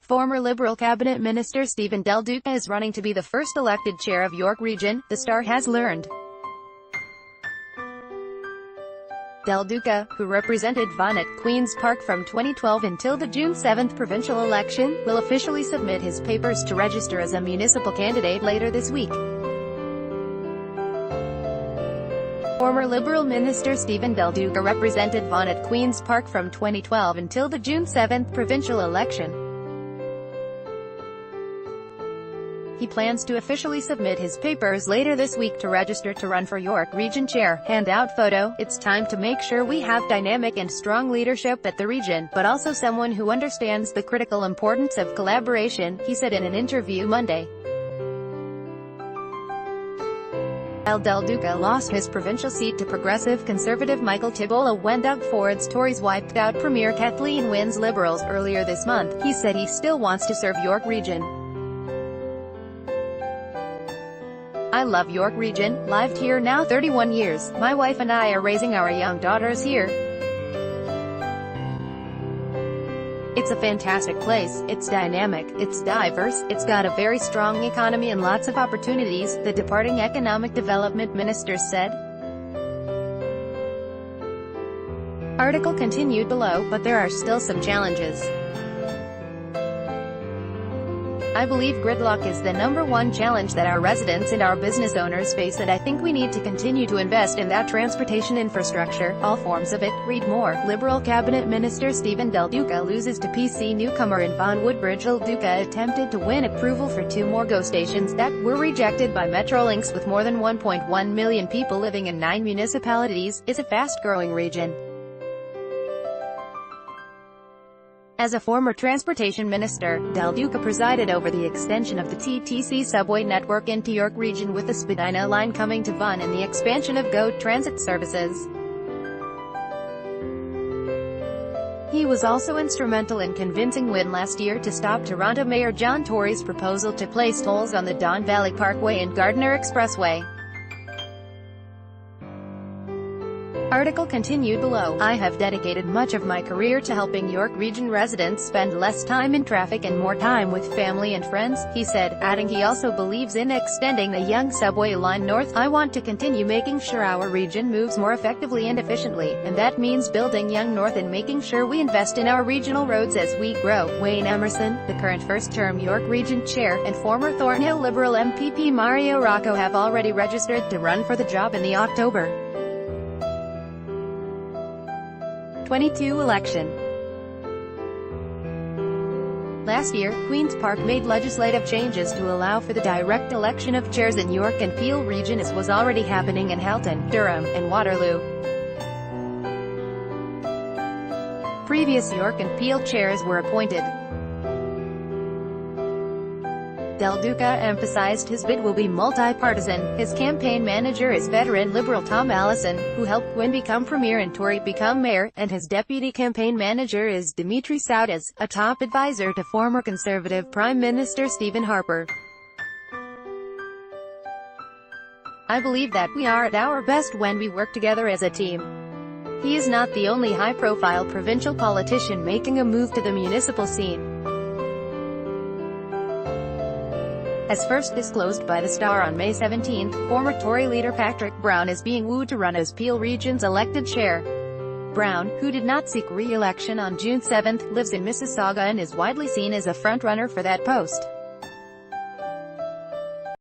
Former Liberal cabinet minister Stephen Duca is running to be the first elected chair of York Region, the Star has learned. Duca, who represented Vaughan at Queen's Park from 2012 until the June 7 provincial election, will officially submit his papers to register as a municipal candidate later this week. Former Liberal Minister Stephen Duca represented Vaughan at Queen's Park from 2012 until the June 7 provincial election. He plans to officially submit his papers later this week to register to run for York Region Chair. Handout photo. It's time to make sure we have dynamic and strong leadership at the region, but also someone who understands the critical importance of collaboration, he said in an interview Monday. While Duca lost his provincial seat to Progressive Conservative Michael Tibola when Doug Ford's Tories wiped out Premier Kathleen Wynne's Liberals earlier this month, he said he still wants to serve York Region. I love York Region, lived here now 31 years, my wife and I are raising our young daughters here. It's a fantastic place, it's dynamic, it's diverse, it's got a very strong economy and lots of opportunities, the departing Economic Development Minister said. Article continued below, but there are still some challenges. I believe gridlock is the #1 challenge that our residents and our business owners face, and I think we need to continue to invest in that transportation infrastructure, all forms of it. Read more. Liberal Cabinet Minister Stephen Duca loses to PC newcomer in Vaughan Woodbridge. Duca attempted to win approval for 2 more GO stations that were rejected by Metrolinx. With more than 1.1 million people living in 9 municipalities, is a fast-growing region. As a former transportation minister, Duca presided over the extension of the TTC subway network into York Region, with the Spadina line coming to Vaughan and the expansion of GO transit services. He was also instrumental in convincing Wynne last year to stop Toronto Mayor John Tory's proposal to place tolls on the Don Valley Parkway and Gardiner Expressway. Article continued below. I have dedicated much of my career to helping York Region residents spend less time in traffic and more time with family and friends, he said, adding he also believes in extending the Yonge subway line north. I want to continue making sure our region moves more effectively and efficiently, and that means building Yonge North and making sure we invest in our regional roads as we grow. Wayne Emerson, the current first-term York Region Chair, and former Thornhill Liberal MPP Mario Rocco have already registered to run for the job in the October 2022 election. Last year, Queen's Park made legislative changes to allow for the direct election of chairs in York and Peel Region, as was already happening in Halton, Durham, and Waterloo. Previous York and Peel chairs were appointed. Duca emphasized his bid will be multi-partisan. His campaign manager is veteran Liberal Tom Allison, who helped Wynne become Premier and Tory become Mayor, and his deputy campaign manager is Dimitri Soudis, a top advisor to former Conservative Prime Minister Stephen Harper. I believe that we are at our best when we work together as a team. He is not the only high-profile provincial politician making a move to the municipal scene. As first disclosed by the Star on May 17, former Tory leader Patrick Brown is being wooed to run as Peel Region's elected chair. Brown, who did not seek re-election on June 7, lives in Mississauga and is widely seen as a front-runner for that post.